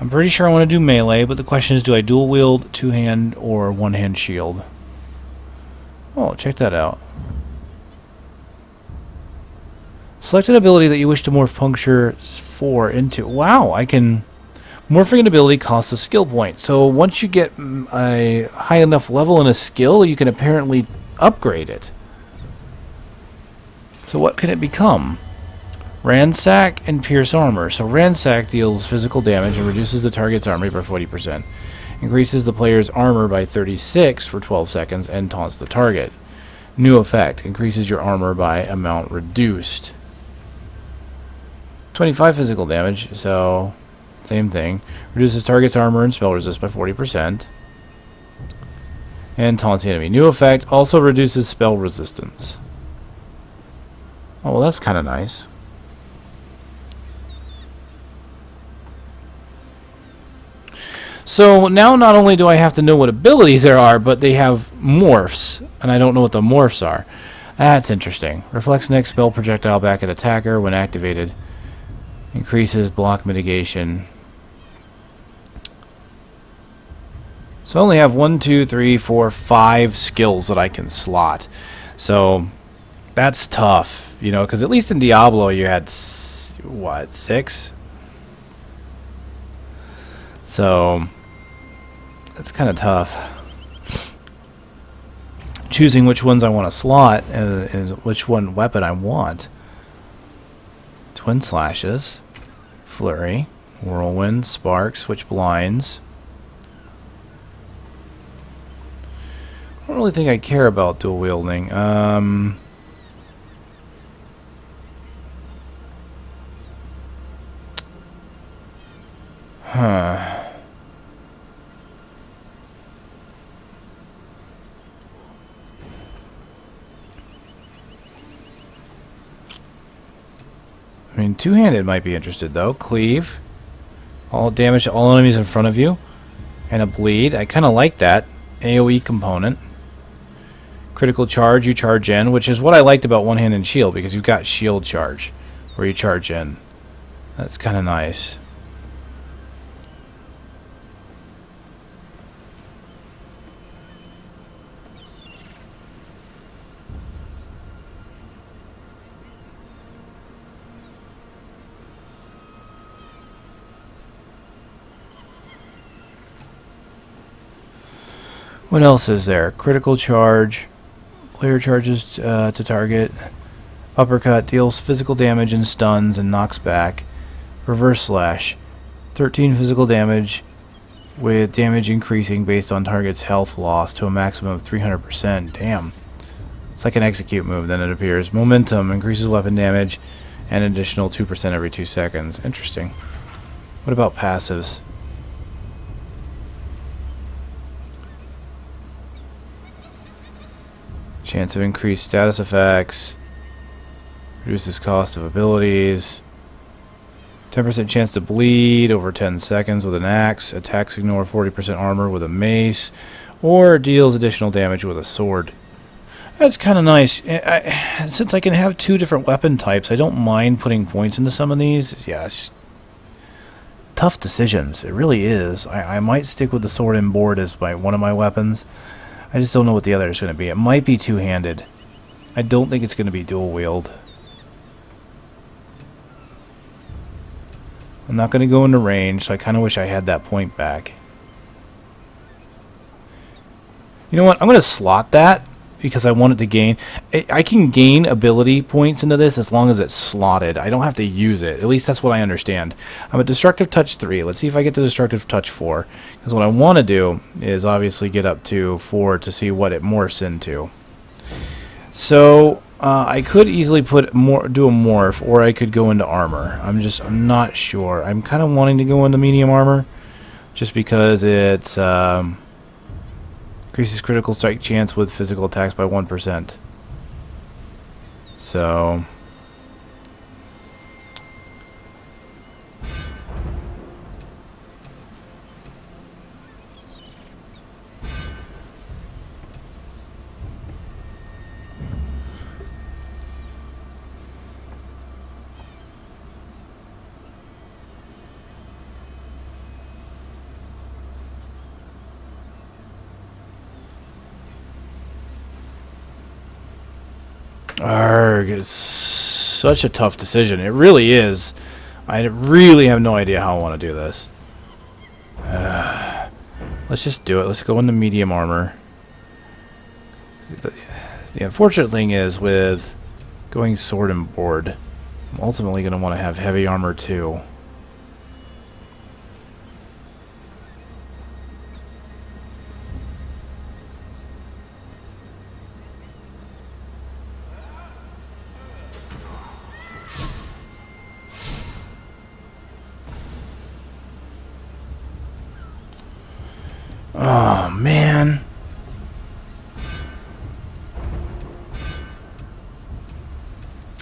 I'm pretty sure I want to do melee, but the question is, do I dual wield, two-hand, or one-hand shield? Oh, check that out. Select an ability that you wish to morph Puncture 4 into. Wow, I can... Morphing an ability costs a skill point. So once you get a high enough level in a skill, you can apparently upgrade it. So what can it become? Ransack and Pierce Armor. So Ransack deals physical damage and reduces the target's armor by 40%. Increases the player's armor by 36 for 12 seconds and taunts the target. New effect. Increases your armor by amount reduced. 25 physical damage, so same thing. Reduces target's armor and spell resist by 40%. And taunts the enemy. New effect. Also reduces spell resistance. Oh, well, that's kind of nice. So now not only do I have to know what abilities there are, but they have morphs, and I don't know what the morphs are. That's interesting. Reflects next spell projectile back at attacker when activated. Increases block mitigation. So I only have 1, 2, 3, 4, 5 skills that I can slot. So that's tough, you know, because at least in Diablo you had, what, 6? So that's kind of tough. Choosing which ones I want to slot and which one weapon I want. Twin Slashes, Flurry, Whirlwind, Spark, Switch Blinds. I don't really think I care about dual wielding. I mean, two-handed might be interested though. Cleave, all damage to all enemies in front of you, and a bleed. I kind of like that AOE component. Critical charge, you charge in, which is what I liked about one-handed shield, because you've got shield charge where you charge in. That's kind of nice. What else is there? Critical charge, player charges to target. Uppercut deals physical damage and stuns and knocks back. Reverse slash, 13 physical damage with damage increasing based on target's health loss to a maximum of 300%. Damn. It's like an execute move, then it appears. Momentum increases weapon damage and an additional 2% every 2 seconds. Interesting. What about passives? Chance of increased status effects. Reduces cost of abilities. 10% chance to bleed over 10 seconds with an axe. Attacks ignore 40% armor with a mace. Or deals additional damage with a sword. That's kind of nice. Since I can have 2 different weapon types, I don't mind putting points into some of these. Yeah, it's tough decisions. It really is. I might stick with the sword and board as one of my weapons. I just don't know what the other is going to be. It might be two-handed. I don't think it's going to be dual-wield. I'm not going to go into range, so I kind of wish I had that point back. You know what? I'm going to slot that because I want it to gain. I can gain ability points into this as long as it's slotted. I don't have to use it. At least that's what I understand. I'm at Destructive Touch 3. Let's see if I get to Destructive Touch 4. Because what I want to do is obviously get up to 4 to see what it morphs into. So I could easily do a morph, or I could go into armor. I'm not sure. I'm kind of wanting to go into medium armor just because it's increases critical strike chance with physical attacks by 1%. So Arrgh, it's such a tough decision. It really is. I really have no idea how I want to do this. Let's just do it. Let's go into medium armor. The unfortunate thing is with going sword and board, I'm ultimately going to want to have heavy armor too. Oh, man.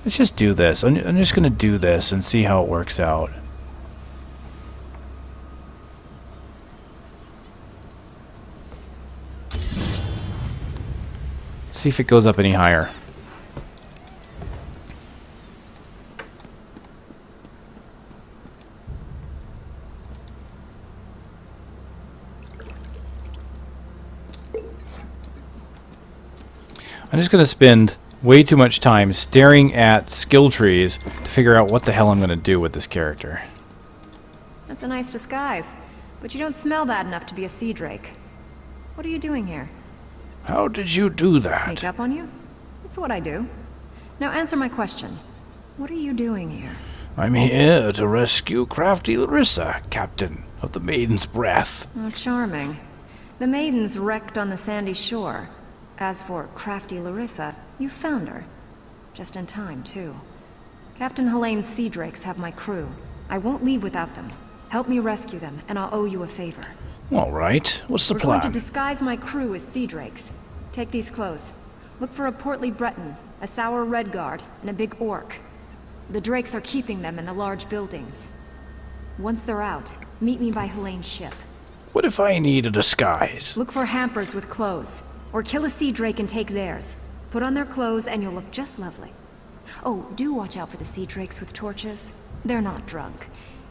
Let's just do this. I'm just going to do this and see how it works out. See if it goes up any higher. I'm just going to spend way too much time staring at skill trees to figure out what the hell I'm going to do with this character. That's a nice disguise, but you don't smell bad enough to be a sea drake. What are you doing here? How did you do that? Sneak up on you? That's what I do. Now answer my question. What are you doing here? I'm here to rescue crafty Larissa, Captain of the Maiden's Breath. Oh, charming. The Maiden's wrecked on the sandy shore. As for crafty Larissa, you found her. Just in time, too. Captain Helene's sea drakes have my crew. I won't leave without them. Help me rescue them, and I'll owe you a favor. All right. What's the plan? We're going to disguise my crew as sea drakes. Take these clothes. Look for a portly Breton, a sour red guard, and a big orc. The drakes are keeping them in the large buildings. Once they're out, meet me by Helene's ship. What if I need a disguise? Look for hampers with clothes. Or kill a sea drake and take theirs. Put on their clothes and you'll look just lovely. Oh, do watch out for the sea drakes with torches. They're not drunk.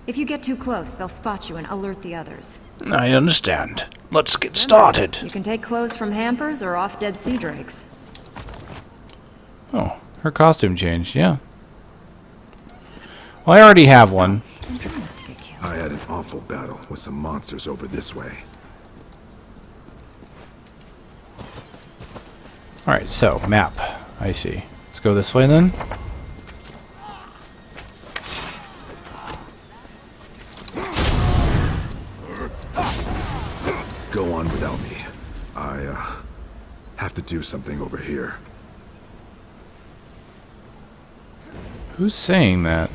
If you get too close, they'll spot you and alert the others. I understand. Let's get started. You can take clothes from hampers or off-dead sea drakes. Oh, her costume changed, yeah. Well, I already have one. And try not to get killed. I had an awful battle with some monsters over this way. Alright, so, map. I see. Let's go this way then. Go on without me. I, have to do something over here. Who's saying that?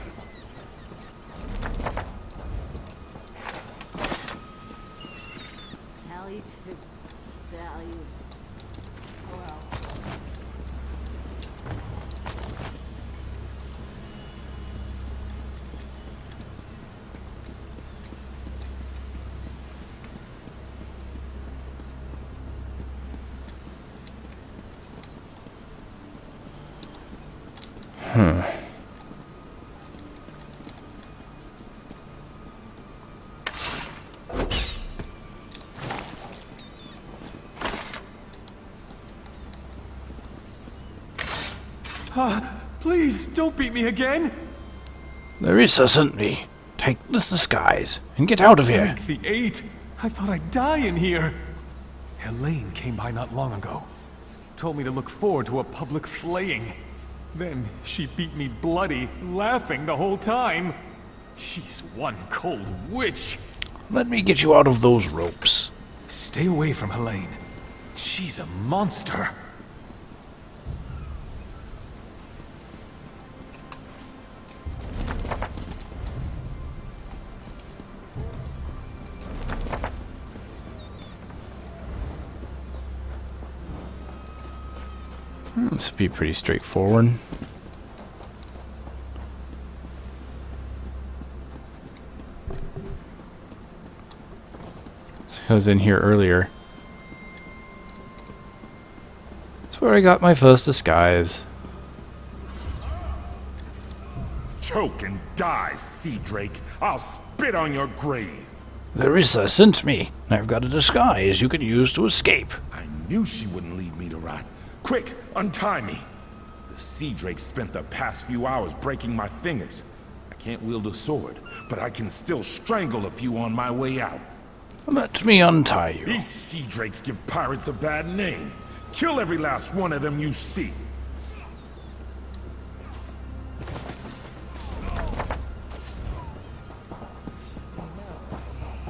Please, don't beat me again! Larissa sent me. Take this disguise and get out of here. Thank the eight. I thought I'd die in here. Helene came by not long ago. Told me to look forward to a public flaying. Then she beat me bloody, laughing the whole time. She's one cold witch. Let me get you out of those ropes. Stay away from Helene. She's a monster. This would be pretty straightforward. So I was in here earlier. That's where I got my first disguise. Choke and die, sea drake. I'll spit on your grave. Larissa sent me. I've got a disguise you can use to escape. I knew she wouldn't leave me to rot. Quick, untie me. The Sea Drake spent the past few hours breaking my fingers. I can't wield a sword, but I can still strangle a few on my way out. Let me untie you. These Sea Drakes give pirates a bad name. Kill every last one of them you see.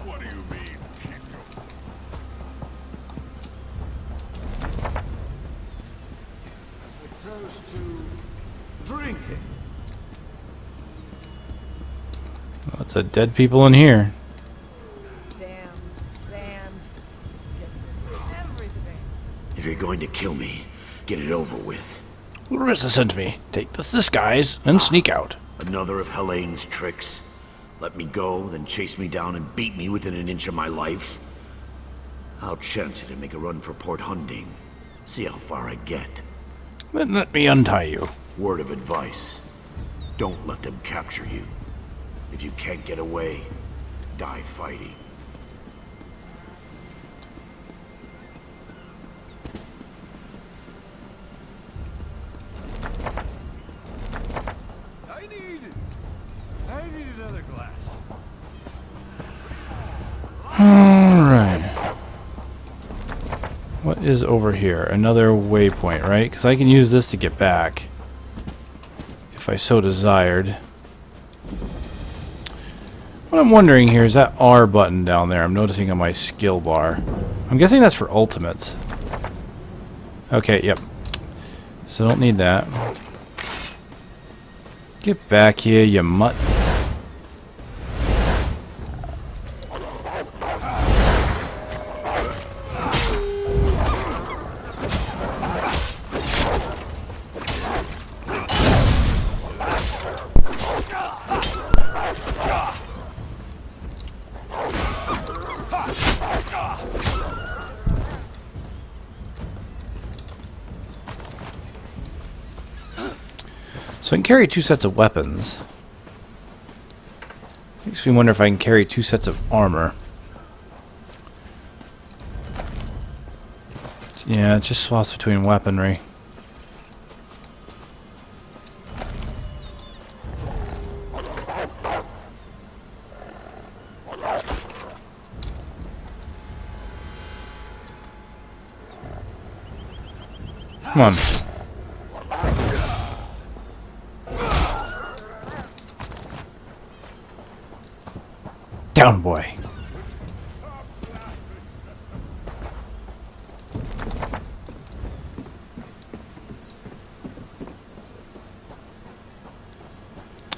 What do you mean, Chico? A toast to drinking. Lots of dead people in here. Damn sand gets in everything. If you're going to kill me, get it over with. Larissa sent me. Take this disguise and sneak out. Another of Helene's tricks. Let me go, then chase me down and beat me within an inch of my life. I'll chance it and make a run for Port Hunding. See how far I get. Then let me untie you. Word of advice. Don't let them capture you. If you can't get away, die fighting. I need another glass. Alright. What is over here? Another waypoint, right? Because I can use this to get back. If I so desired. What I'm wondering here is that R button down there I'm noticing on my skill bar. I'm guessing that's for ultimates. Okay, yep. So don't need that. Get back here, you mutt. So I can carry 2 sets of weapons. Makes me wonder if I can carry 2 sets of armor. Yeah, it just swaps between weaponry. Come on. Down, boy.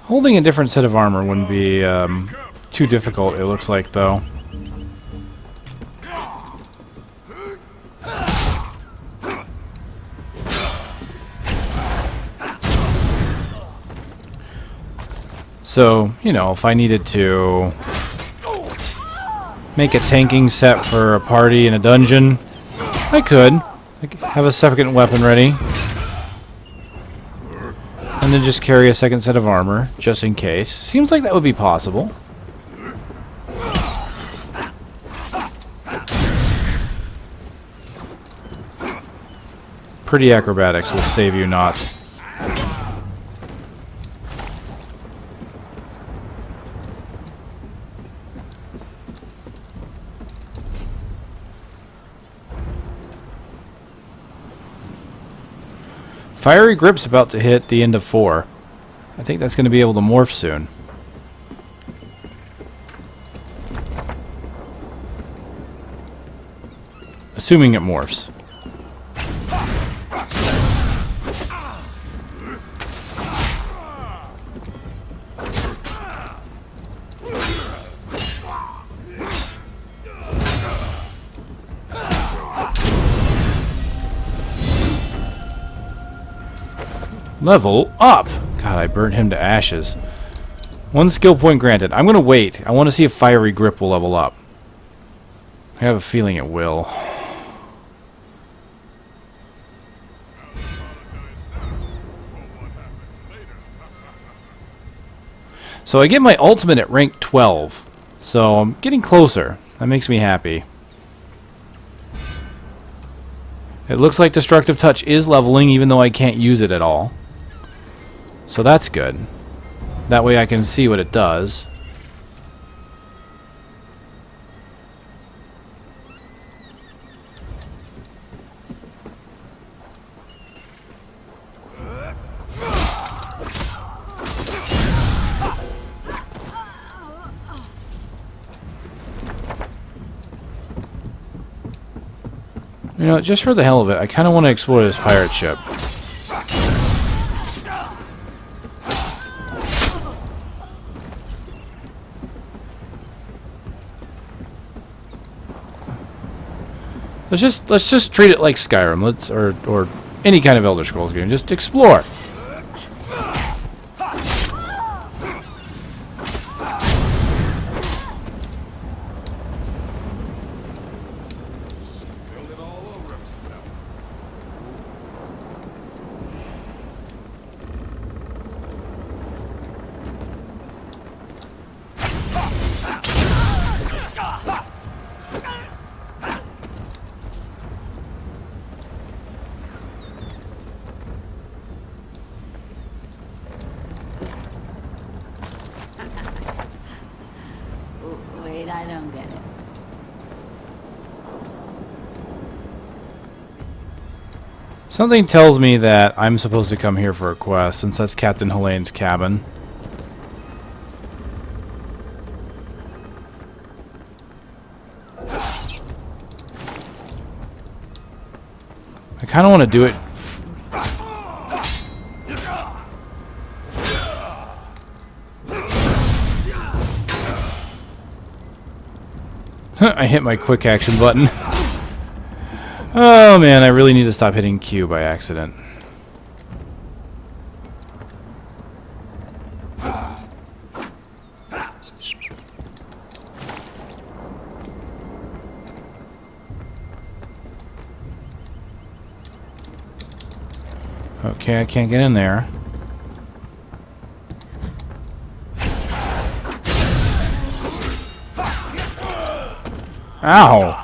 Holding a different set of armor wouldn't be too difficult, it looks like, though. So, you know, if I needed to make a tanking set for a party in a dungeon, I could. I could have a second weapon ready. And then just carry a second set of armor, just in case. Seems like that would be possible. Pretty acrobatics will save you not. Fiery Grip's about to hit the end of 4. I think that's going to be able to morph soon. Assuming it morphs. Level up! God, I burnt him to ashes. 1 skill point granted. I'm going to wait. I want to see if Fiery Grip will level up. I have a feeling it will. So I get my ultimate at rank 12. So I'm getting closer. That makes me happy. It looks like Destructive Touch is leveling, even though I can't use it at all. So that's good. That way I can see what it does. You know, just for the hell of it, I kind of want to explore this pirate ship. Let's just treat it like Skyrim. Or any kind of Elder Scrolls game. Just explore. Wait, I don't get it. Something tells me that I'm supposed to come here for a quest, since that's Captain Helene's cabin. I kind of want to do it. I hit my quick action button. Oh man, I really need to stop hitting Q by accident. Okay, I can't get in there. Ow!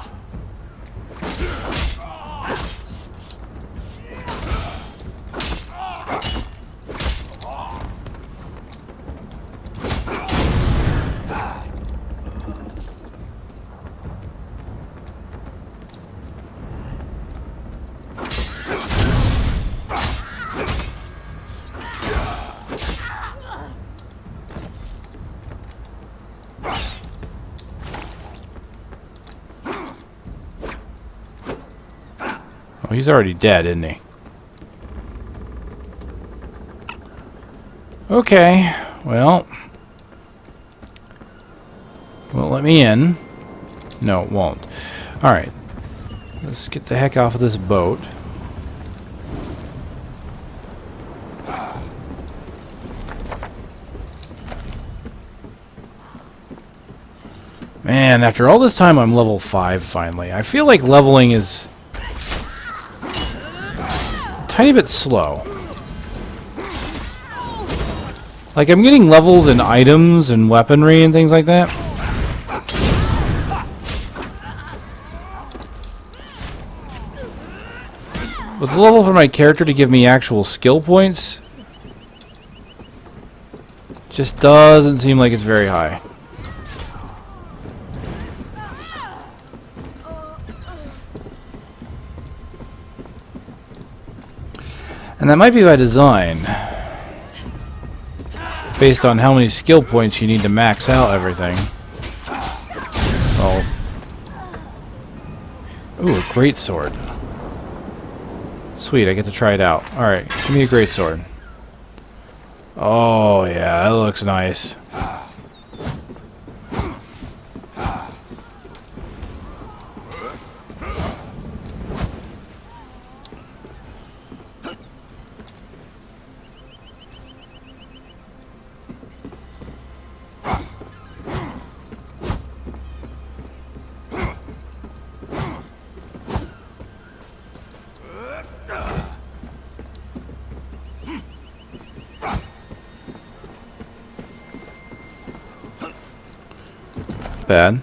Oh, he's already dead, isn't he? Okay, well, won't let me in. No, it won't. Alright, let's get the heck off of this boat. Man, after all this time I'm level 5 finally. I feel like leveling is a tiny bit slow. Like, I'm getting levels in items and weaponry and things like that. But the level for my character to give me actual skill points just doesn't seem like it's very high. And that might be by design, based on how many skill points you need to max out everything. Oh. Ooh, a great sword. Sweet, I get to try it out. Alright, give me a great sword. Oh yeah, that looks nice. Bad.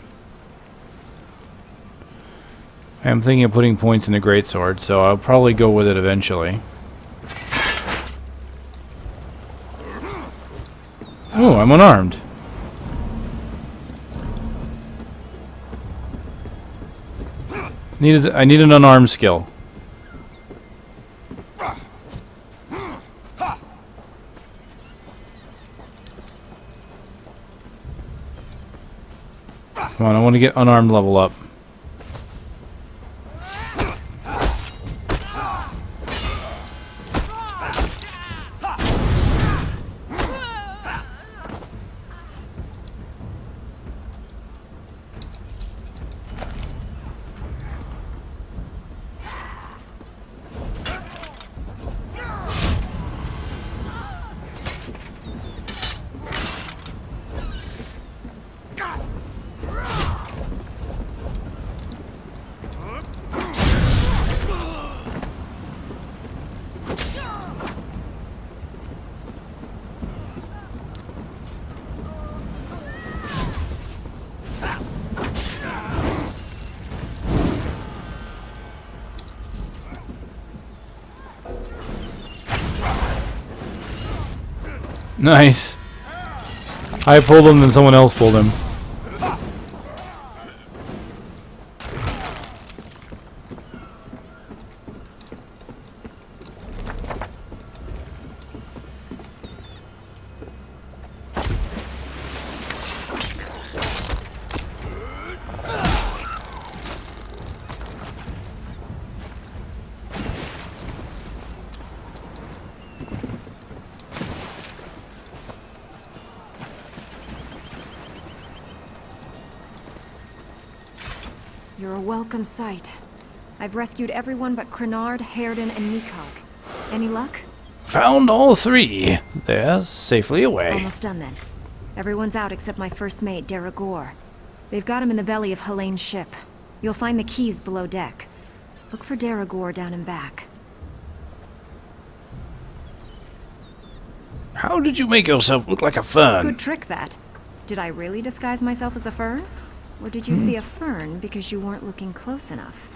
I'm thinking of putting points in the greatsword, so I'll probably go with it eventually. Oh, I'm unarmed. I need an unarmed skill. Come on, I want to get unarmed level up. Nice. I pulled him, then someone else pulled him. You're a welcome sight. I've rescued everyone but Crenard, Hairden, and Nikog. Any luck? Found all three. They're safely away. Almost done then. Everyone's out except my first mate, Deragor. They've got him in the belly of Helene's ship. You'll find the keys below deck. Look for Deragor down and back. How did you make yourself look like a fern? Good trick, that. Did I really disguise myself as a fern? Or did you see a fern because you weren't looking close enough?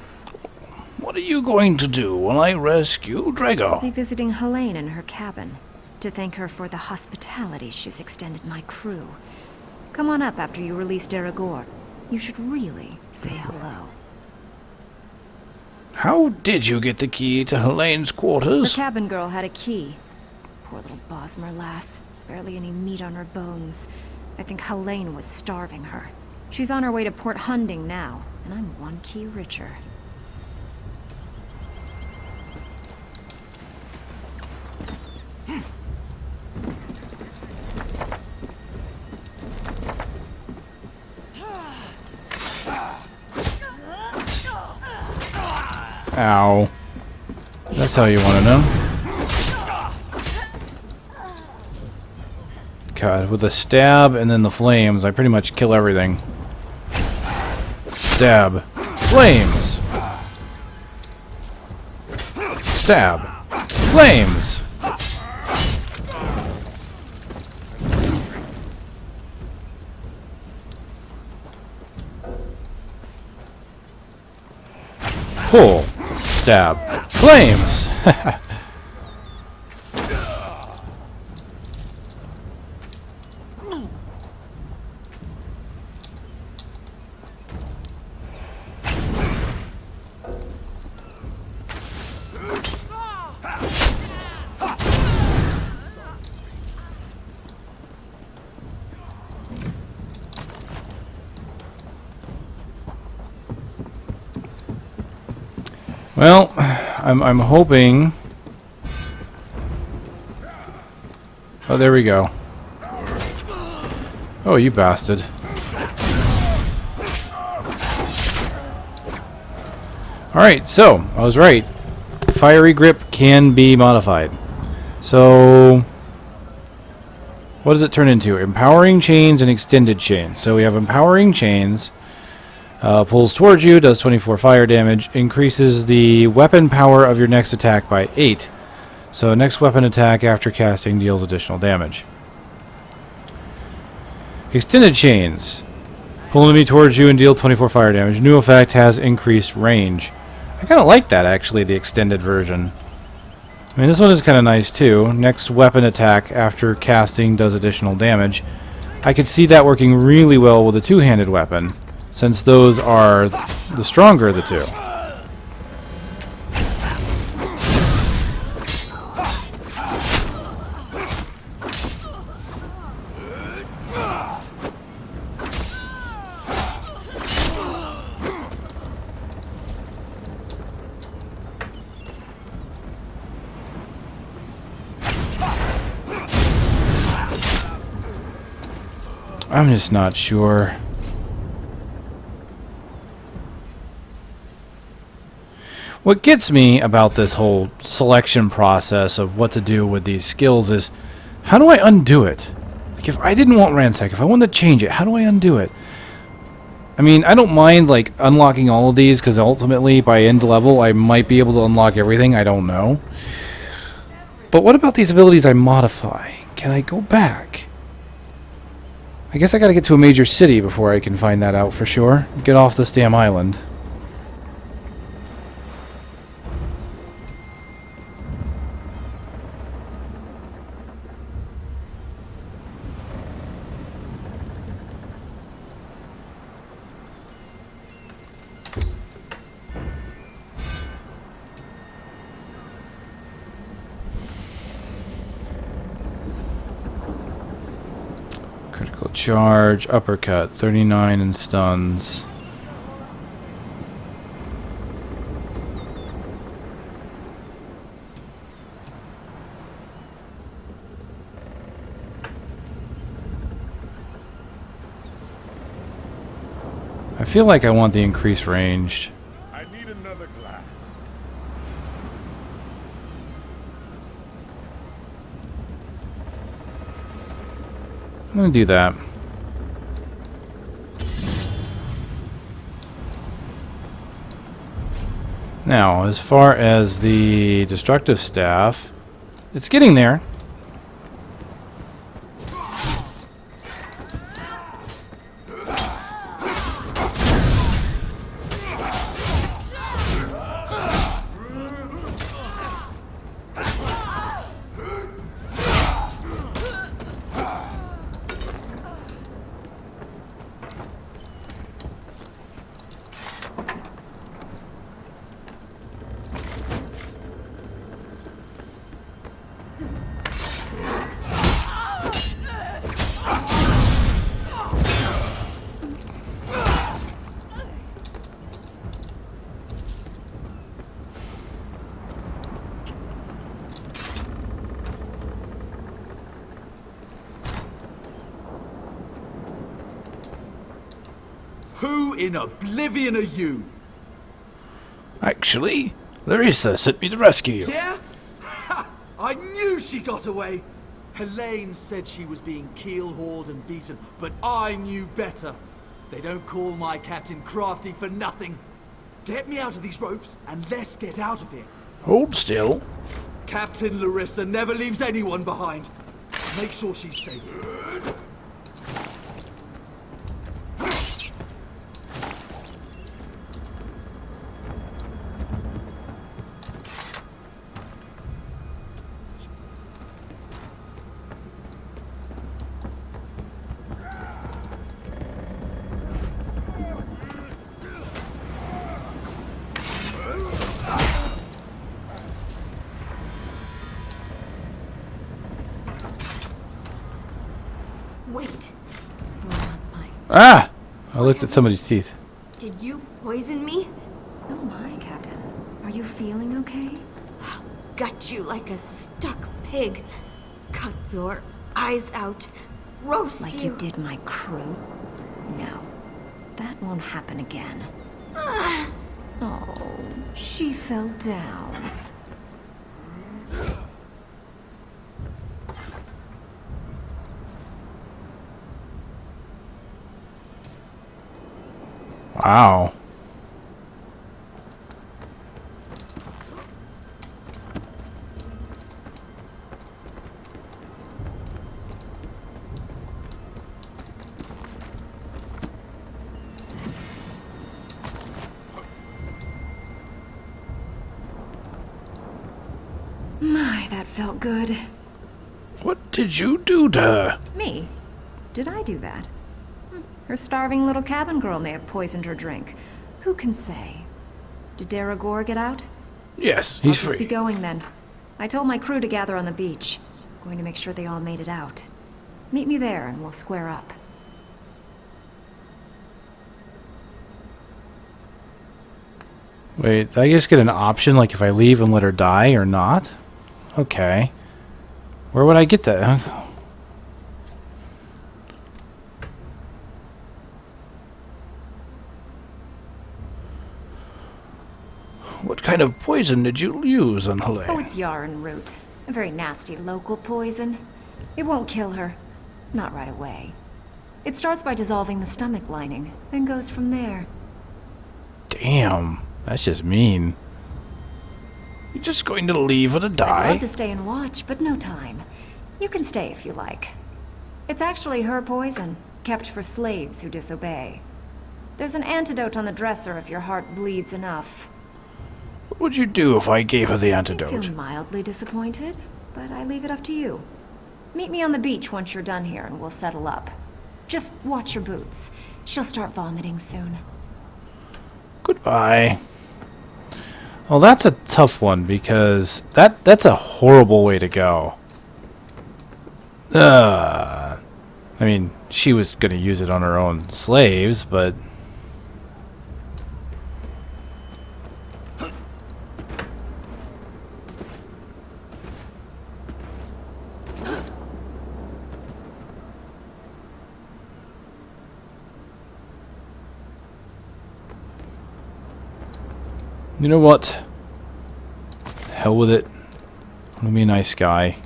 What are you going to do when I rescue Drago? I'll be visiting Helene in her cabin to thank her for the hospitality she's extended my crew. Come on up after you release Deragor. You should really say hello. How did you get the key to Helene's Her quarters? cabin girl had a key. Poor little Bosmer lass. Barely any meat on her bones. I think Helene was starving her. She's on her way to Port Hunding now, and I'm one key richer. Ow. That's how you want to know. God, with a stab and then the flames, I pretty much kill everything. Stab. Flames! Stab. Flames! Pull. Stab. Flames! Well, I'm hoping. Oh, there we go. Oh, you bastard. Alright, so, I was right. Fiery grip can be modified. So, what does it turn into? Empowering chains and extended chains. So we have empowering chains. Pulls towards you, does 24 fire damage, increases the weapon power of your next attack by 8. So next weapon attack after casting deals additional damage. Extended chains. Pull an enemy towards you and deal 24 fire damage. New effect has increased range. I kind of like that, actually, the extended version. I mean, this one is kind of nice, too. Next weapon attack after casting does additional damage. I could see that working really well with a two-handed weapon, since those are the stronger of the two. I'm just not sure. What gets me about this whole selection process of what to do with these skills is, how do I undo it? Like, if I didn't want Ransack, if I wanted to change it, how do I undo it? I mean, I don't mind like unlocking all of these, because ultimately by end level I might be able to unlock everything, I don't know. But what about these abilities I modify? Can I go back? I guess I gotta get to a major city before I can find that out for sure. Get off this damn island. Critical charge, uppercut, 39 and stuns. I feel like I want the increased range. I need another glass. I'm gonna do that. Now, as far as the destructive staff, it's getting there. Who in oblivion are you? Actually, Larissa sent me to rescue you. Yeah? Ha! I knew she got away! Helene said she was being keel-hauled and beaten, but I knew better. They don't call my captain crafty for nothing. Get me out of these ropes, and let's get out of here. Hold still. Captain Larissa never leaves anyone behind. Make sure she's safe. Wait. Ah! I looked at somebody's teeth. Did you poison me? Oh my, Captain. Are you feeling okay? I'll gut you like a stuck pig. Cut your eyes out. Roast Like you did my crew? No. That won't happen again. Oh, she fell down. Wow. that felt good. What did you do to her? Me? Did I do that? Her starving little cabin girl may have poisoned her drink. Who can say? Did Daragor get out? Yes, I'll he's just free. be going then. I told my crew to gather on the beach. Going to make sure they all made it out. Meet me there and we'll square up. Wait, did I just get an option, like if I leave and let her die or not? Okay. Where would I get that? What kind of poison did you use on Helene? Oh, it's yarn root. A very nasty local poison. It won't kill her. Not right away. It starts by dissolving the stomach lining, then goes from there. Damn, that's just mean. You're just going to leave her to I'd die? love to stay and watch, but no time. You can stay if you like. It's actually her poison, kept for slaves who disobey. There's an antidote on the dresser if your heart bleeds enough. What would you do if I gave her the I antidote? feel mildly disappointed, but I leave it up to you. Meet me on the beach once you're done here and we'll settle up. Just watch your boots. She'll start vomiting soon. Goodbye. Well, that's a tough one because that's a horrible way to go. I mean, she was going to use it on her own slaves, but... You know what? Hell with it. I'm gonna be a nice guy.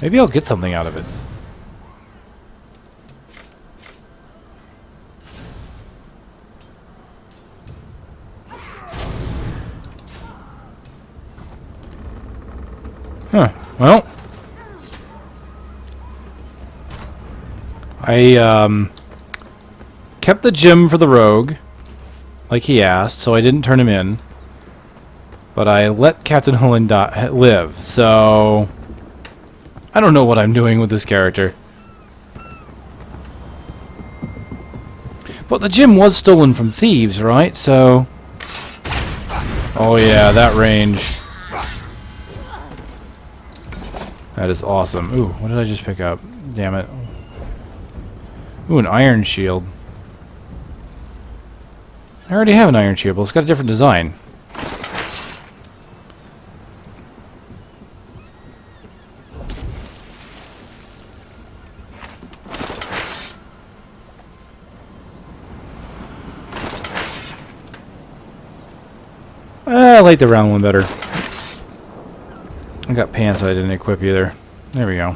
Maybe I'll get something out of it. Huh. Well, I kept the gem for the rogue, like he asked, so I didn't turn him in. But I let Captain Helene live, so I don't know what I'm doing with this character. But the gem was stolen from thieves, right? So, oh yeah, that range. That is awesome. Ooh, what did I just pick up? Damn it. Ooh, an iron shield. I already have an iron shield, but it's got a different design. I like the round one better. I got pants that I didn't equip either. There we go.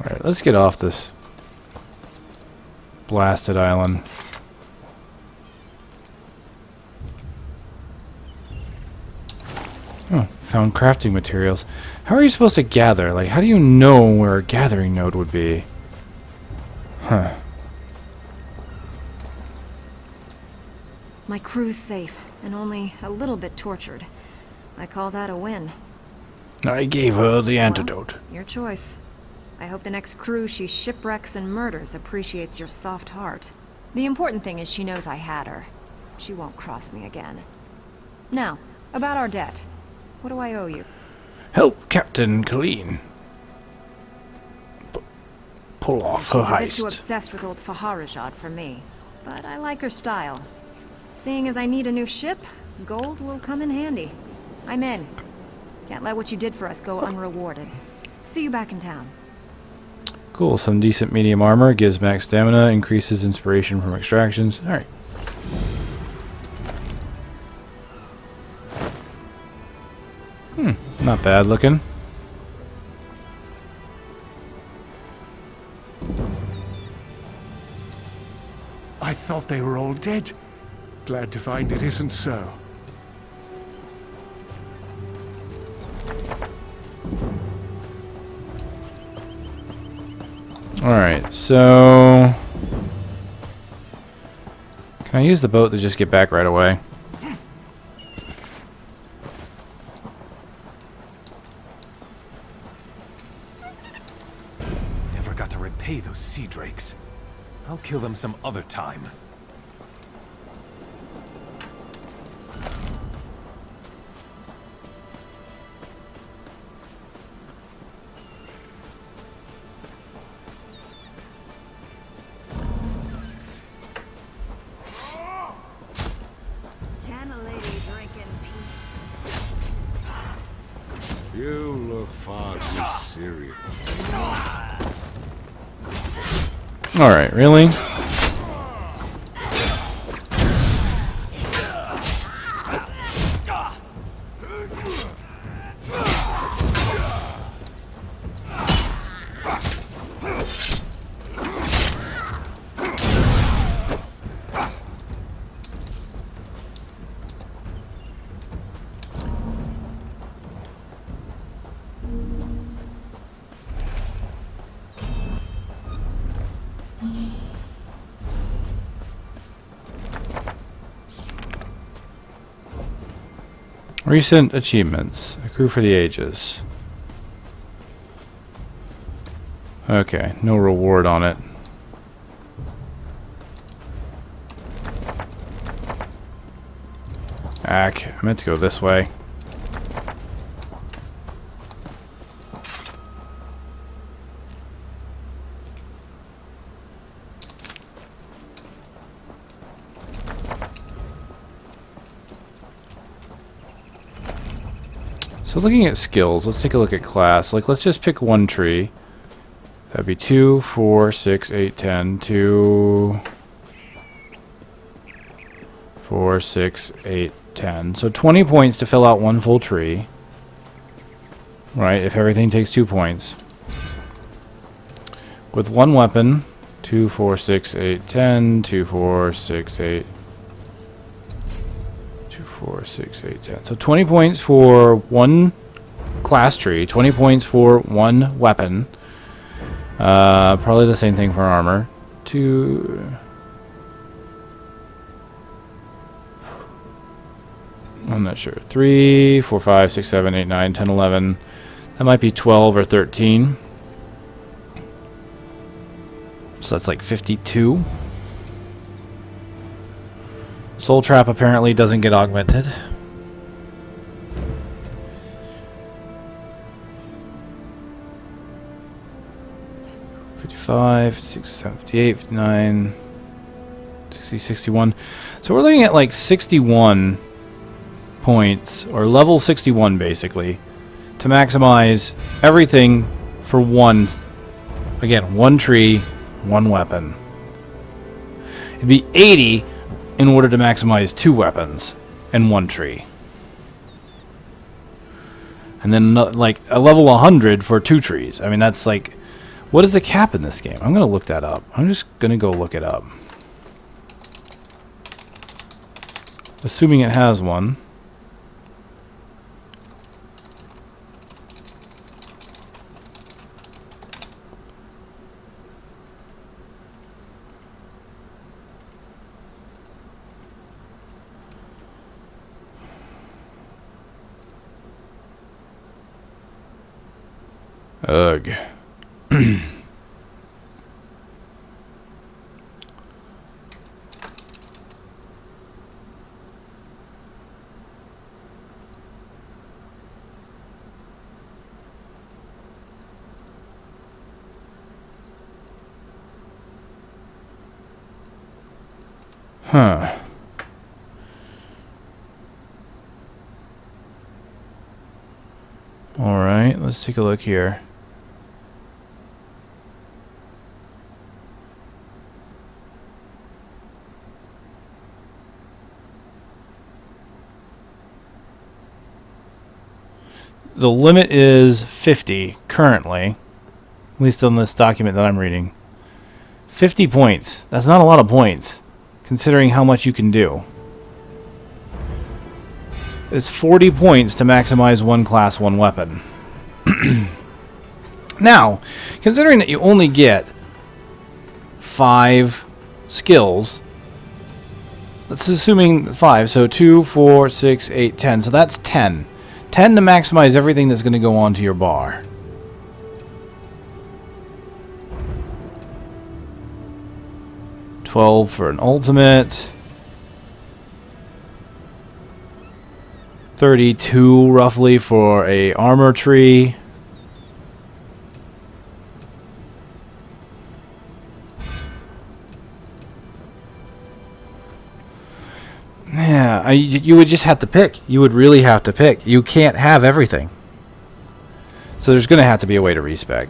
Alright, let's get off this blasted island. Oh, found crafting materials. How are you supposed to gather? Like, how do you know where a gathering node would be? Huh. My crew's safe, and only a little bit tortured. I call that a win. I gave her the antidote. Well, your choice. I hope the next crew she shipwrecks and murders appreciates your soft heart. The important thing is she knows I had her. She won't cross me again. Now, about our debt. What do I owe you? Help Captain Helene pull off her She's a bit heist. too obsessed with old Faharajad for me, but I like her style. Seeing as I need a new ship, gold will come in handy. I'm in. Can't let what you did for us go unrewarded. See you back in town. Cool, some decent medium armor, gives max stamina, increases inspiration from extractions. Alright. Not bad looking. I thought they were all dead. Glad to find it isn't so. Alright, so... Can I use the boat to just get back right away? Never got to repay those sea drakes. I'll kill them some other time. Can a lady drink in peace? You look far too serious. Alright, really? Recent achievements. Accrue for the ages. Okay, no reward on it. Ack, I meant to go this way. So looking at skills, let's take a look at class. Like, let's just pick one tree. That'd be 2, 4, 6, 8, 10. 2, 4, 6, 8, 10. So 20 points to fill out one full tree. Right, if everything takes 2 points. With one weapon, 2, 4, 6, 8, 10. 2, 4, 6, 8. 4, 6, 8, 10. So 20 points for one class tree, 20 points for one weapon. Probably the same thing for armor. 2. I'm not sure. 3, 4, 5, 6, 7, 8, 9, 10, 11. That might be 12 or 13. So that's like 52. Soul Trap apparently doesn't get augmented. $55, $56, $58, $59, $60, $61. So we're looking at like 61 points, or level 61 basically, to maximize everything for one, again, one tree, one weapon. It'd be 80 in order to maximize 2 weapons and 1 tree. And then like a level 100 for 2 trees. I mean, that's like, what is the cap in this game? I'm going to look that up. I'm just going to go look it up. Assuming it has one. Ugh. Huh. Alright, let's take a look here. the limit is 50 currently, at least on this document that I'm reading. 50 points. That's not a lot of points, considering how much you can do. It's 40 points to maximize one class, one weapon. Now, considering that you only get 5 skills, that's assuming 5, so 2, 4, 6, 8, 10, so that's 10. 10 to maximize everything that's going to go onto your bar. $12 for an ultimate. 32 roughly for a armor tree. Yeah, you would just have to pick. You would really have to pick. You can't have everything. So there's going to have to be a way to respec.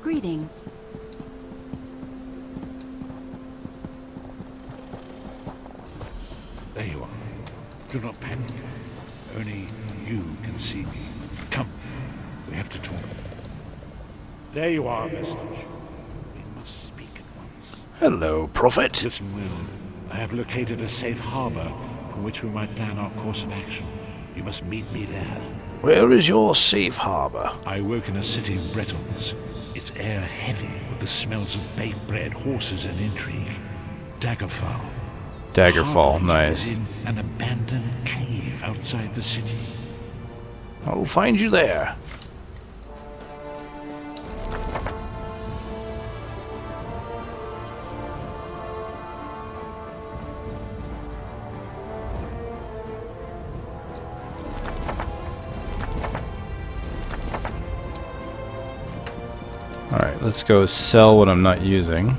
Greetings. There you are. Do not panic. Only you can see me. Come, we have to talk. There you are, Vestige. We must speak at once. Hello, Prophet. Listen, Will. I have located a safe harbor from which we might plan our course of action. You must meet me there. Where is your safe harbor? I woke in a city of Bretons. Its air heavy with the smells of baked bread, horses, and intrigue. Daggerfall. Daggerfall, nice. Is in an abandoned cave outside the city. I'll find you there. Alright, let's go sell what I'm not using.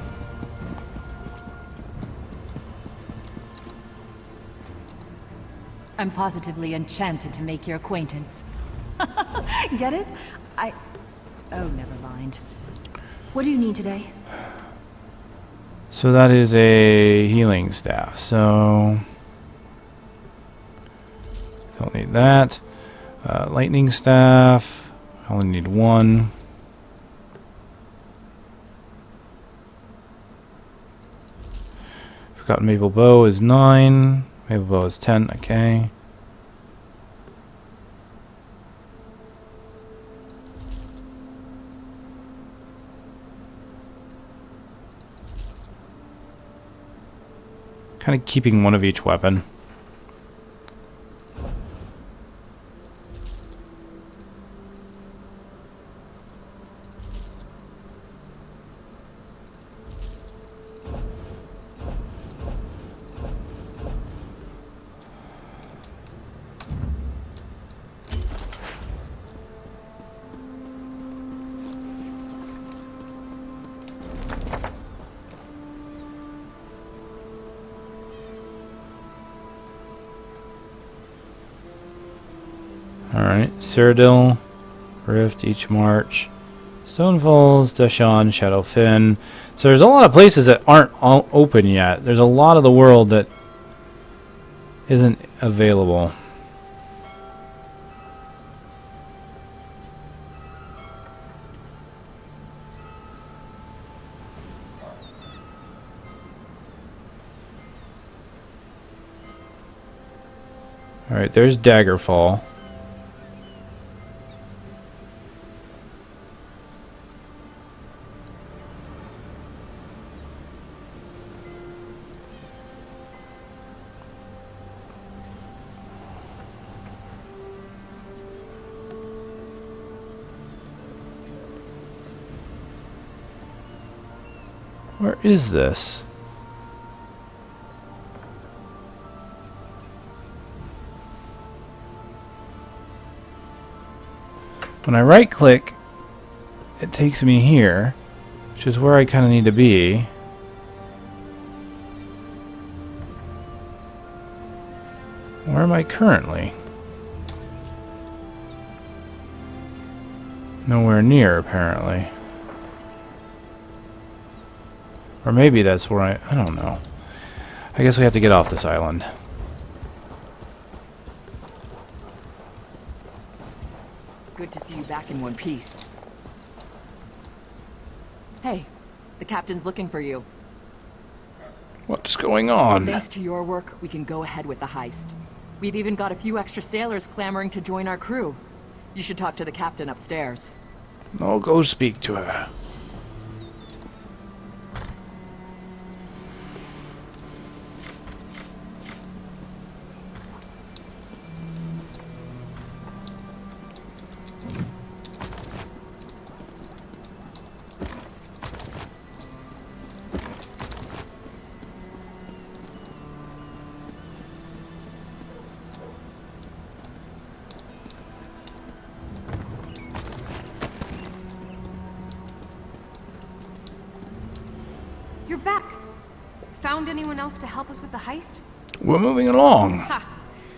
I'm positively enchanted to make your acquaintance. Get it? Oh, never mind. What do you need today? So that is a healing staff, so don't need that. Lightning staff, I only need 1. Forgotten Maple Bow is 9. Maple Bow is 10, okay. Kind of keeping one of each weapon. Alright, Cyrodiil, Rift, Each March, Stone Falls, Deshawn, Shadowfin. So there's a lot of places that aren't all open yet. There's a lot of the world that isn't available. Alright, there's Daggerfall. Where is this? When I right click, it takes me here, which is where I kind of need to be. Where am I currently? Nowhere near, apparently. Or maybe that's where I don't know. I guess we have to get off this island. Good to see you back in one piece. Hey, the captain's looking for you. What's going on? Thanks to your work, we can go ahead with the heist. We've even got a few extra sailors clamoring to join our crew. You should talk to the captain upstairs. I'll go speak to her. You're back. Found anyone else to help us with the heist? We're moving along. Ha!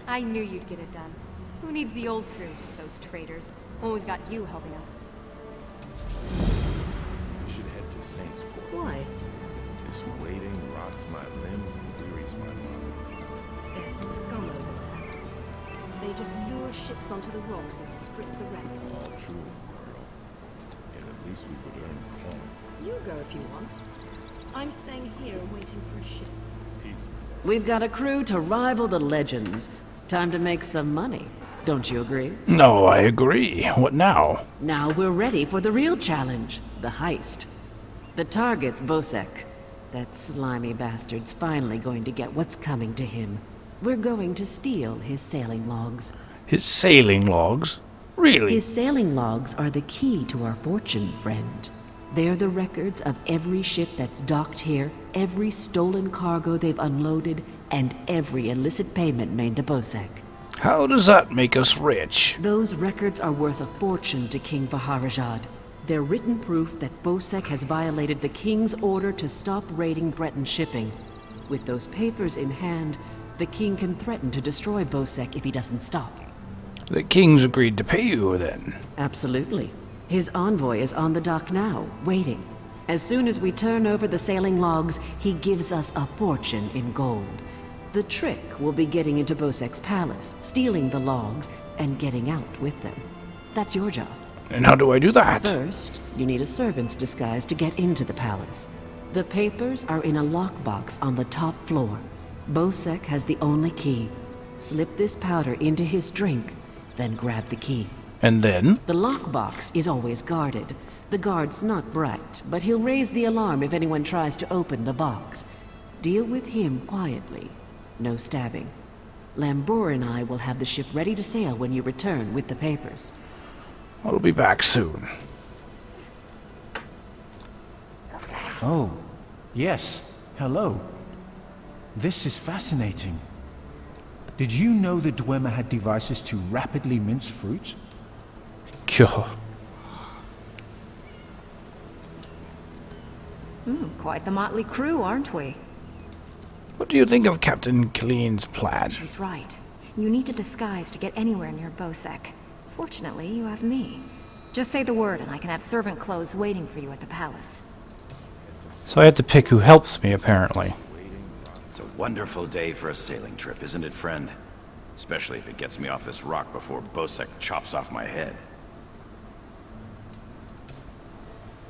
I knew you'd get it done. Who needs the old crew, those traitors, when we've got you helping us? I should head to Saintsport. Why? This waiting rots my limbs and wearies my mind. There's scum over there. They just lure ships onto the rocks and strip the wrecks. All true, Earl. Yet at least we could earn coin. You go if you want. I'm staying here and waiting for a ship. Peace. We've got a crew to rival the legends. Time to make some money. Don't you agree? No, I agree. What now? Now we're ready for the real challenge, the heist. The target's Bosek. That slimy bastard's finally going to get what's coming to him. We're going to steal his sailing logs. His sailing logs? Really? His sailing logs are the key to our fortune, friend. They're the records of every ship that's docked here, every stolen cargo they've unloaded, and every illicit payment made to Bosek. How does that make us rich? Those records are worth a fortune to King Vaharajad. They're written proof that Bosek has violated the king's order to stop raiding Breton shipping. With those papers in hand, the king can threaten to destroy Bosek if he doesn't stop. The king's agreed to pay you, then? Absolutely. His envoy is on the dock now, waiting. As soon as we turn over the sailing logs, he gives us a fortune in gold. The trick will be getting into Bosek's palace, stealing the logs, and getting out with them. That's your job. And how do I do that? First, you need a servant's disguise to get into the palace. The papers are in a lockbox on the top floor. Bosek has the only key. Slip this powder into his drink, then grab the key. And then? The lockbox is always guarded. The guard's not bright, but he'll raise the alarm if anyone tries to open the box. Deal with him quietly. No stabbing. Lambor and I will have the ship ready to sail when you return with the papers. I'll be back soon. Oh, yes. Hello. This is fascinating. Did you know the Dwemer had devices to rapidly mince fruit? Quite the motley crew, aren't we? What do you think of Captain Killeen's plan? She's right. You need a disguise to get anywhere near Bosek. Fortunately, you have me. Just say the word and I can have servant clothes waiting for you at the palace. So I have to pick who helps me, apparently. It's a wonderful day for a sailing trip, isn't it, friend? Especially if it gets me off this rock before Bosek chops off my head.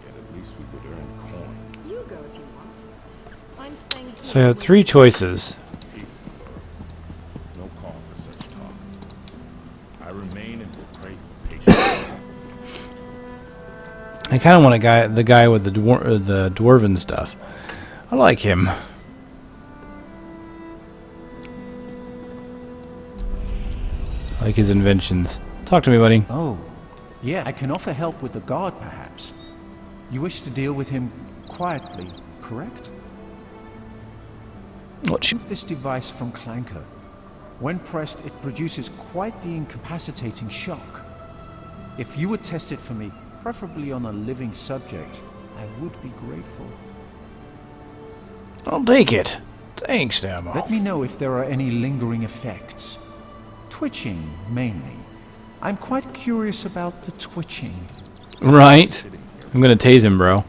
Yet at least we could earn coin. You go if you want. I'm staying here. So I have three choices. No call for such talk. I remain and will pray for patience. I kind of want the guy with the dwarven stuff. I like him. I like his inventions. Talk to me, buddy. Oh, yeah, I can offer help with the guard, perhaps. You wish to deal with him quietly, correct? Remove this device from Clanker. When pressed, it produces quite the incapacitating shock. If you would test it for me, preferably on a living subject, I would be grateful. I'll take it. Thanks, Damo. Let me know if there are any lingering effects. Twitching, mainly. I'm quite curious about the twitching. Right? I'm gonna tase him, bro.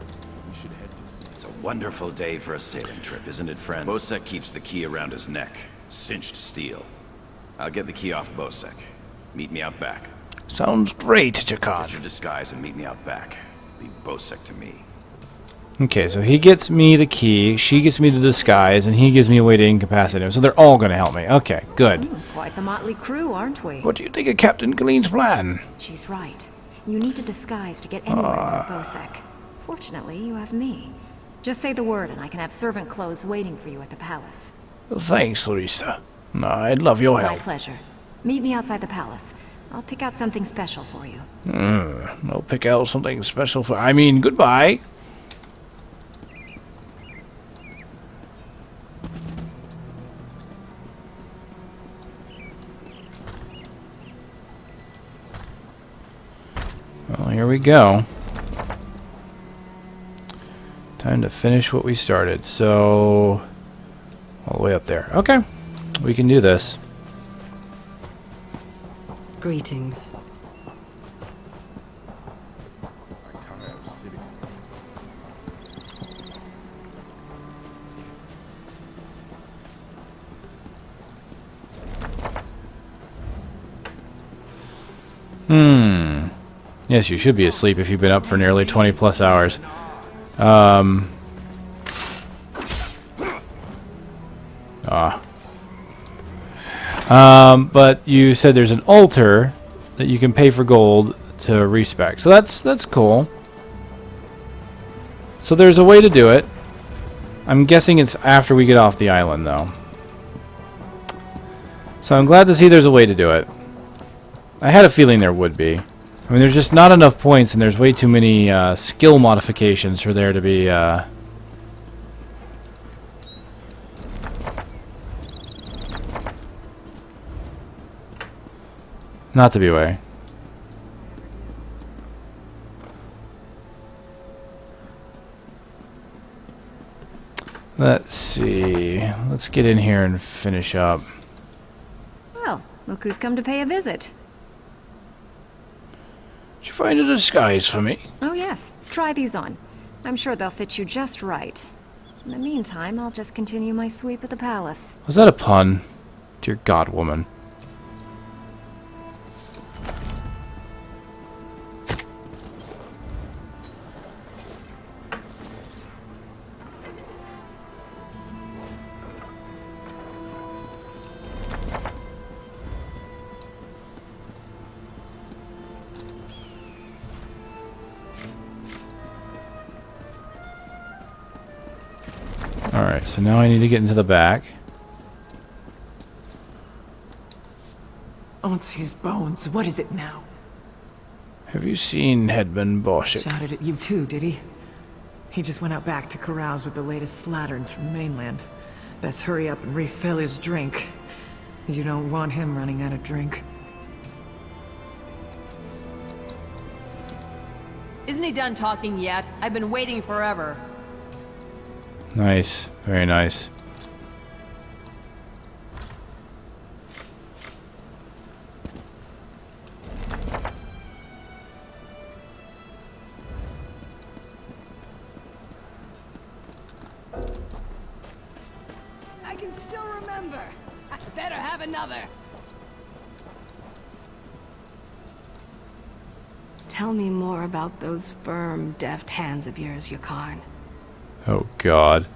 It's a wonderful day for a sailing trip, isn't it, friend? Bosek keeps the key around his neck. Cinched steel. I'll get the key off Bosek. Meet me out back. Sounds great, Jakad. Get your disguise and meet me out back. Leave Bosek to me. Okay, so he gets me the key, she gets me the disguise, and he gives me a way to incapacitate him. So they're all going to help me. Okay, good. Quite the motley crew, aren't we? What do you think of Captain Glean's plan? She's right. You need a disguise to get anywhere with Bosek. Fortunately, you have me. Just say the word and I can have servant clothes waiting for you at the palace. Thanks, Larissa. No, I'd love your help. My pleasure. Meet me outside the palace. I'll pick out something special for you. I'll pick out something special for... I mean, goodbye. Well, here we go. Time to finish what we started. So, all the way up there. Okay, we can do this. Greetings. Yes, you should be asleep if you've been up for nearly 20 plus hours. But you said there's an altar that you can pay for gold to respec. So that's cool. So there's a way to do it. I'm guessing it's after we get off the island, though. So I'm glad to see there's a way to do it. I had a feeling there would be. I mean, there's just not enough points, and there's way too many skill modifications for there to be... not to be away. Let's see. Let's get in here and finish up. Well, look who's come to pay a visit. Did you find a disguise for me? Oh yes, try these on. I'm sure they'll fit you just right. In the meantime, I'll just continue my sweep at the palace. Was that a pun? Dear God, woman. Alright, so now I need to get into the back. Auntie's bones, what is it now? Have you seen Headman Boshik? Shouted at you too, did he? He just went out back to carouse with the latest slatterns from the mainland. Best hurry up and refill his drink. You don't want him running out of drink. Isn't he done talking yet? I've been waiting forever. Nice, very nice. I can still remember. I better have another. Tell me more about those firm, deft hands of yours, Yakarn. Oh God.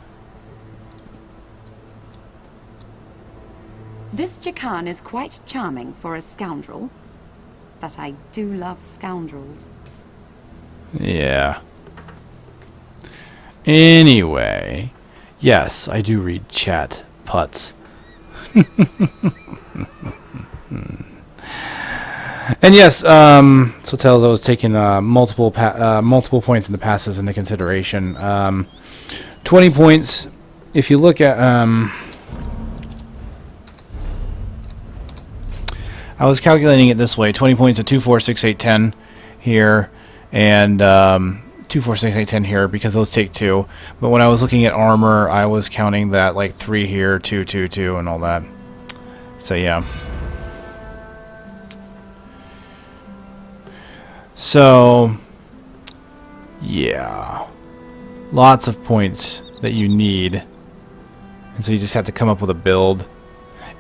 This Jakan is quite charming for a scoundrel, but I do love scoundrels. Yeah. Anyway, yes, I do read chat, putz. And yes, so tells I was taking multiple points in the passes into consideration. 20 points. If you look at, I was calculating it this way: 20 points at 2, 4, 6, 8, 10 here, and 2, 4, 6, 8, 10 here because those take 2. But when I was looking at armor, I was counting that like 3 here, 2, 2, 2, and all that. So yeah. So Yeah. Lots of points that you need. And so you just have to come up with a build.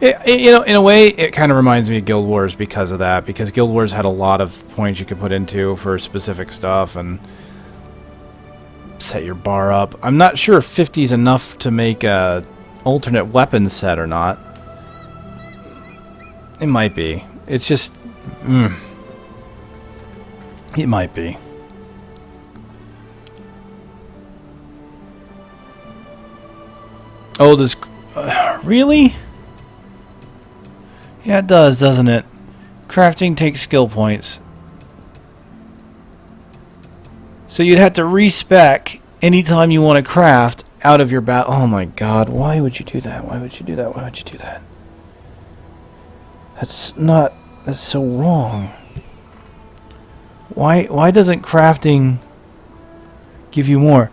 You know, in a way, it kind of reminds me of Guild Wars because of that. Because Guild Wars had a lot of points you could put into for specific stuff and set your bar up. I'm not sure if 50 is enough to make a alternate weapon set or not. It might be. It's just... It might be. Oh, this... really? Yeah, it does, doesn't it? Crafting takes skill points. So you'd have to respec anytime you want to craft out of your battle. Oh my god, why would you do that? Why would you do that? Why would you do that? That's not... That's so wrong. Why doesn't crafting give you more?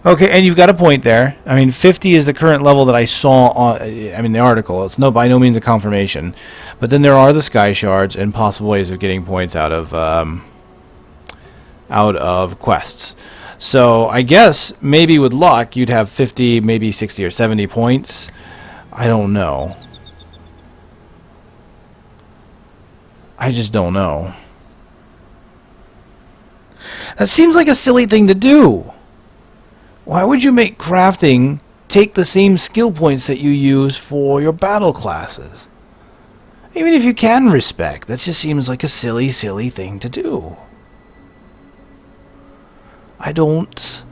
Okay, and you've got a point there. I mean, 50 is the current level that I saw on, the article. It's by no means a confirmation. But then there are the sky shards and possible ways of getting points out of quests. So I guess maybe with luck you'd have 50, maybe 60 or 70 points. I don't know. I just don't know. That seems like a silly thing to do. Why would you make crafting take the same skill points that you use for your battle classes? Even if you can respec, that just seems like a silly, silly thing to do. I don't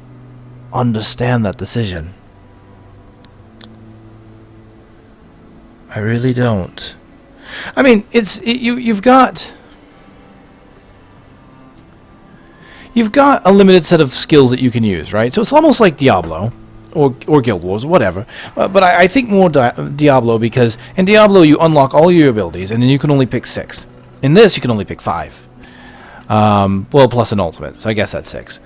understand that decision. I really don't. I mean, you've got a limited set of skills that you can use, right? So it's almost like Diablo or Guild Wars or whatever. But I think more Diablo, because in Diablo you unlock all your abilities and then you can only pick 6. In this you can only pick 5. Well, plus an ultimate, so I guess that's 6.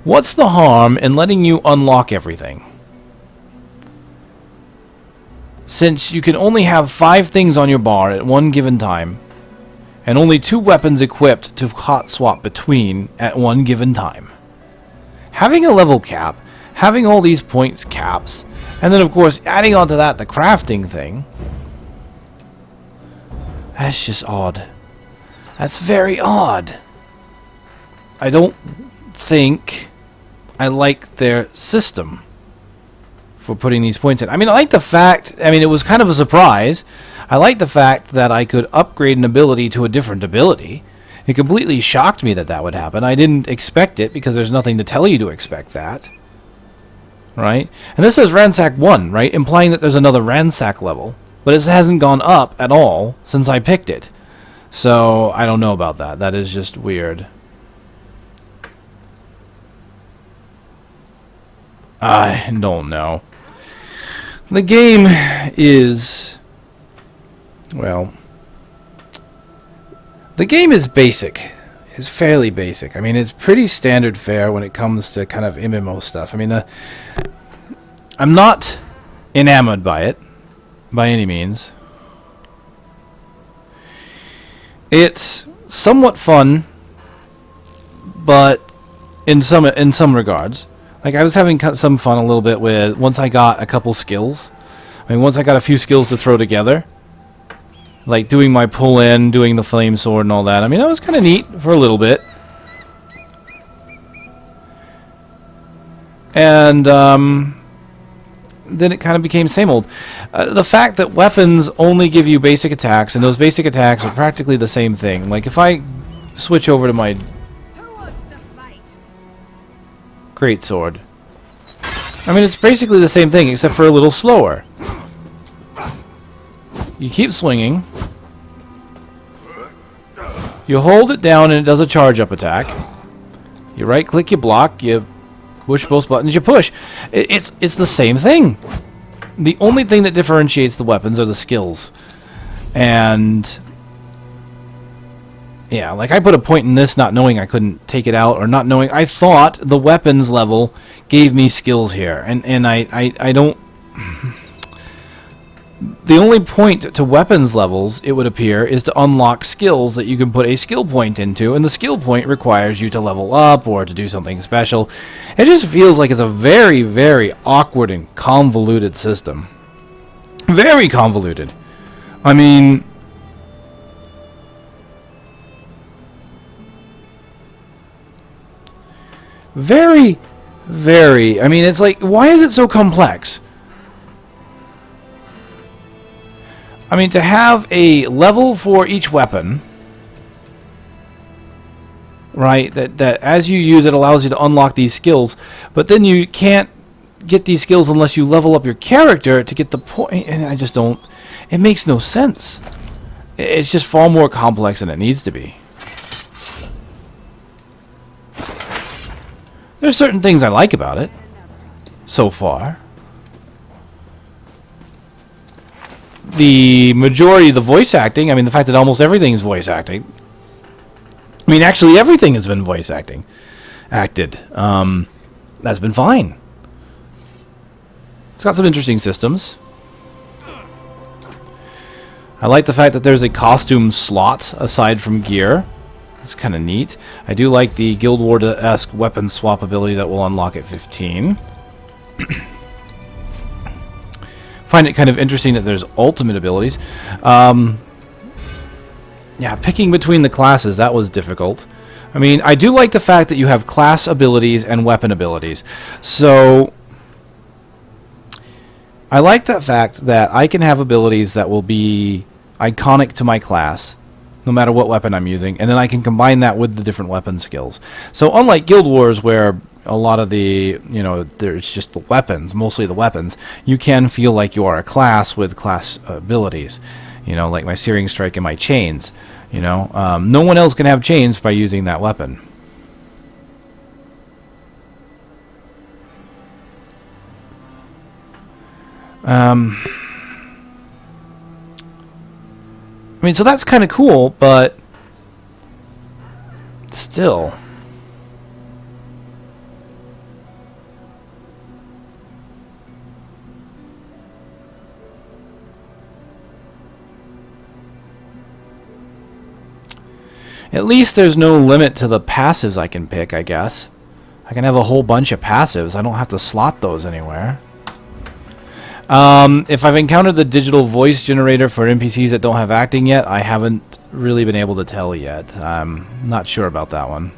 What's the harm in letting you unlock everything? Since you can only have 5 things on your bar at one given time, and only 2 weapons equipped to hot swap between at one given time. Having a level cap, having all these points caps, and then of course adding onto that the crafting thing, that's just odd. That's very odd. I don't think I like their system for putting these points in. I mean, I like the fact, it was kind of a surprise. I like the fact that I could upgrade an ability to a different ability. It completely shocked me that that would happen. I didn't expect it because there's nothing to tell you to expect that. Right? And this says Ransack 1, right? Implying that there's another Ransack level. But it hasn't gone up at all since I picked it. So, I don't know about that. That is just weird. I don't know. The game is... well... the game is basic. It's fairly basic. I mean, it's pretty standard fare when it comes to kind of MMO stuff. I mean, I'm not enamored by it, by any means. It's somewhat fun, but in some regards. Like, I was having some fun a little bit with, once I got a couple skills. I mean, once I got a few skills to throw together, like doing my pull-in, doing the flame sword and all that. I mean, that was kind of neat for a little bit. And then it kind of became same old. The fact that weapons only give you basic attacks, and those basic attacks are practically the same thing. Like, if I switch over to my great sword, I mean, it's basically the same thing, except for a little slower. You keep swinging. You hold it down and it does a charge-up attack. You right-click, you block, you push both buttons, you push. It's the same thing. The only thing that differentiates the weapons are the skills. And... yeah, like I put a point in this not knowing I couldn't take it out, or not knowing... I thought the weapons level gave me skills here. And I don't... the only point to weapons levels, it would appear, is to unlock skills that you can put a skill point into, and the skill point requires you to level up or to do something special. It just feels like it's a very, very awkward and convoluted system. Very convoluted. I mean, very, very, I mean, it's like, why is it so complex? I mean, to have a level for each weapon, right, that as you use it allows you to unlock these skills, but then you can't get these skills unless you level up your character to get the point, and I just don't, it makes no sense. It's just far more complex than it needs to be. There's certain things I like about it, so far. The majority of the voice acting, I mean, the fact that almost everything is voice acting. I mean, actually everything has been voice acted. That's been fine. It's got some interesting systems. I like the fact that there's a costume slot aside from gear. It's kind of neat. I do like the Guild Wars-esque weapon swap ability that will unlock at 15. Find it kind of interesting that there's ultimate abilities. Yeah, picking between the classes, that was difficult. I mean, I do like the fact that you have class abilities and weapon abilities. So I like that fact that I can have abilities that will be iconic to my class, no matter what weapon I'm using, and then I can combine that with the different weapon skills. So unlike Guild Wars, where a lot of the, you know, there's just the weapons, mostly the weapons, you can feel like you are a class with class abilities. You know, like my Searing Strike and my chains. You know, no one else can have chains by using that weapon. I mean, so that's kind of cool, but still. At least there's no limit to the passives I can pick, I guess. I can have a whole bunch of passives. I don't have to slot those anywhere. If I've encountered the digital voice generator for NPCs that don't have acting yet, I haven't really been able to tell yet. I'm not sure about that one.